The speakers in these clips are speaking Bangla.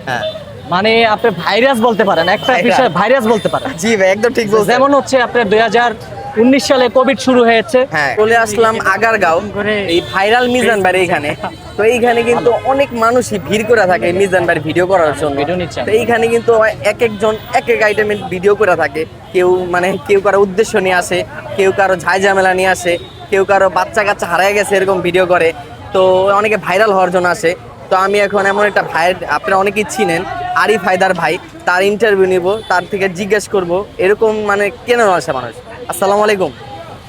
হ্যাঁ মানে আপনি ভাইরাস বলতে পারেন, একটা বিষয় ভাইরাস বলতে পারেন। জি ভাই একদম ঠিক বলছেন। যেমন হচ্ছে আপনার 2019 সালে কোভিড শুরু হয়েছে। হ্যাঁ চলে আসলাম আগারগাঁও, এই ভাইরাল মিজান বাড়ি এখানে। তো এইখানে কিন্তু অনেক মানুষই ভিড় করে থাকে মিজান বাড়ি ভিডিও করার জন্য। ভিডিও নিচ্ছে। তো এইখানে কিন্তু এক একজন এক এক আইটেমের ভিডিও করে থাকে। কেউ কারো উদ্দেশ্য নিয়ে আসে, কেউ কারো ঝাই ঝামেলা নিয়ে আসে, কেউ কারো বাচ্চা কাচ্চা হারায় গেছে এরকম ভিডিও করে। তো অনেকে ভাইরাল হওয়ার জন্য আসে। তো আমি এখন এমন একটা ভাইয়ের, আপনারা অনেকেই চিনেন, আরিফ হায়দার ভাই, তার ইন্টারভিউ নিব, তার থেকে জিজ্ঞেস করব এরকম মানে কেন আসে মানুষ। আসসালামু আলাইকুম।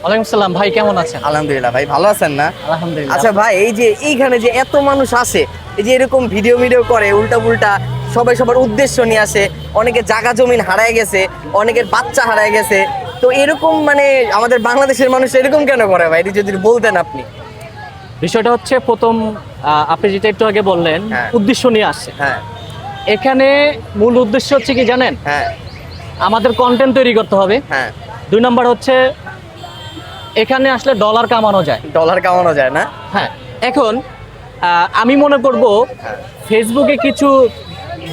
ওয়ালাইকুম আসসালাম ভাই, কেমন আছেন? আলহামদুলিল্লাহ ভাই, ভালো আছেন না? আলহামদুলিল্লাহ। আচ্ছা ভাই, এই যে এইখানে যে এত মানুষ আসে, এই যে এরকম ভিডিও করে উল্টা পুল্টা, সবাই সবার উদ্দেশ্য নিয়ে আসে, অনেকে জায়গা জমিন হারায় গেছে, অনেকের বাচ্চা হারায় গেছে। তো এরকম মানে আমাদের বাংলাদেশের মানুষ এরকম কেন করে ভাই, এটা যদি বলতেন আপনি। বিষয়টা হচ্ছে প্রথম আপনি যেটা একটু আগে বললেন, হ্যাঁ। উদ্দেশ্য নিয়ে আসছে। হ্যাঁ এখানে মূল উদ্দেশ্য হচ্ছে কি জানেন? হ্যাঁ আমাদের কন্টেন্ট তৈরি করতে হবে। হ্যাঁ 2 নাম্বার হচ্ছে এখানে আসলে ডলার কামানো যায়। ডলার কামানো যায় না? হ্যাঁ, এখন আমি মনে করব হ্যাঁ ফেসবুকে কিছু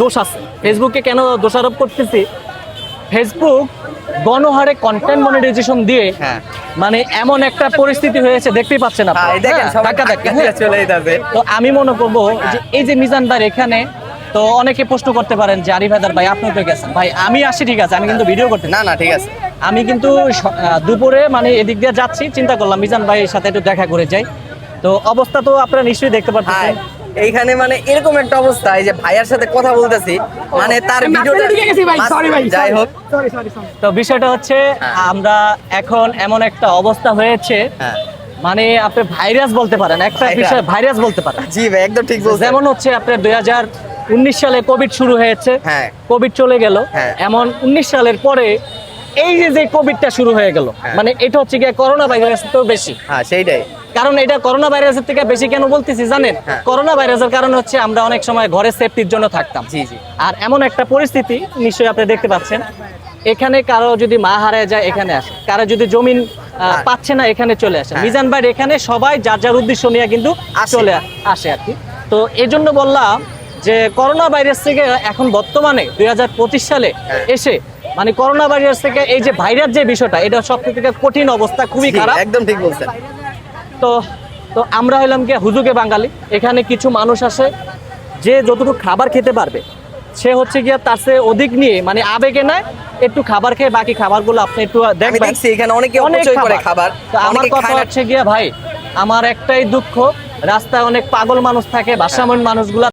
দোষ আছে। ফেসবুকে কেন দোষারোপ করতেছি, ফেসবুক গণহারে কন্টেন্ট মনিটাইজেশন দিয়ে হ্যাঁ মানে এমন একটা পরিস্থিতি হয়েছে, দেখতেই পাচ্ছেন হ্যাঁ, আপনারা। এই দেখেন হ্যাঁ, সবাই ধাক্কা ধাক্কি, ধাক্কা দিয়ে হ্যাঁ। চলে যাবে। তো আমি মনে করব যে এই যে মিজান ভাই এখানে, তো অনেকে প্রশ্ন করতে পারেন যে আরিফ হায়দার ভাই আপনি তো গেছেন। ভাই আমি আসি ঠিক আছে, আমি কিন্তু ভিডিও করতে না না ঠিক আছে। আমি কিন্তু দুপুরে মানে এদিক দিয়ে যাচ্ছি, চিন্তা করলাম মিজান ভাইয়ের সাথে একটু দেখা করে যাই। তো অবস্থা তো আপনারা নিশ্চয়ই দেখতে হ্যাঁ পাচ্ছেন। এইখানে মানে এরকম একটা অবস্থা, এই যে ভাইয়ার সাথে কথা বলতেছি, মানে তার ভিডিওটা যাই হোক। তো বিষয়টা হচ্ছে আমরা এখন এমন একটা অবস্থা হয়েছে, হ্যাঁ মানে আপনি ভাইরাস বলতে পারেন, একটা বিষয় ভাইরাস বলতে পারেন। জি ভাই একদম ঠিক বলছেন। যেমন হচ্ছে আপনার 2019 সালে কোভিড শুরু হয়েছে। হ্যাঁ কোভিড চলে গেল। হ্যাঁ। এমন 19 সালের পরে এই যে কোভিডটা শুরু হয়ে গেল, হ্যাঁ। মানে এটা হচ্ছে কি করোনা ভাইরাস তো বেশি। হ্যাঁ সেইটাই। কারণ এটা করোনা ভাইরাসের থেকে বেশি কেন বলতেছি জানেন? হ্যাঁ। করোনা ভাইরাসের কারণ হচ্ছে আমরা অনেক সময় ঘরে সেফটির জন্য থাকতাম। জি জি আর এমন একটা পরিস্থিতি নিশ্চয়ই আপনি দেখতে পাচ্ছেন, এখানে কারো যদি মা হারায় যায় এখানে আসে, কারো যদি জমিন পাচ্ছে না এখানে চলে আসে। হ্যাঁ। মিজান ভাই এখানে সবাই যার যার উদ্দেশ্য নিয়ে কিন্তু আসে। চলে আসে আর কি। তো এই জন্য বললাম যে করোনা ভাইরাস থেকে এখন বর্তমানে 2025 সালে হ্যাঁ। এসে মানে করোনা ভাইরাস থেকে এই যে ভাইরাস যে বিষয়টা, এটা সব থেকে কঠিন অবস্থা, খুবই জি, খারাপ। একদম ঠিক বলছেন। তো তো আমরা হইলাম কি হুজুগে বাঙালি। এখানে কিছু মানুষ আসে যে যতটুকু খাবার খেতে পারবে, সে হচ্ছে গিয়া তার চেয়ে অধিক নিয়ে মানে আবেগে নেয়, একটু খাবার খেয়ে বাকি খাবারগুলো আপনি একটু আমি দেখবেন। দেখছি এখানে অনেকে অনেক অপচয় করে খাবার। তো আমার অনেকে কথা খায় না। হচ্ছে গিয়া ভাই, আমার একটাই দুঃখ, রাস্তায় অনেক পাগল মানুষ থাকে, ভাষামন মানুষগুলা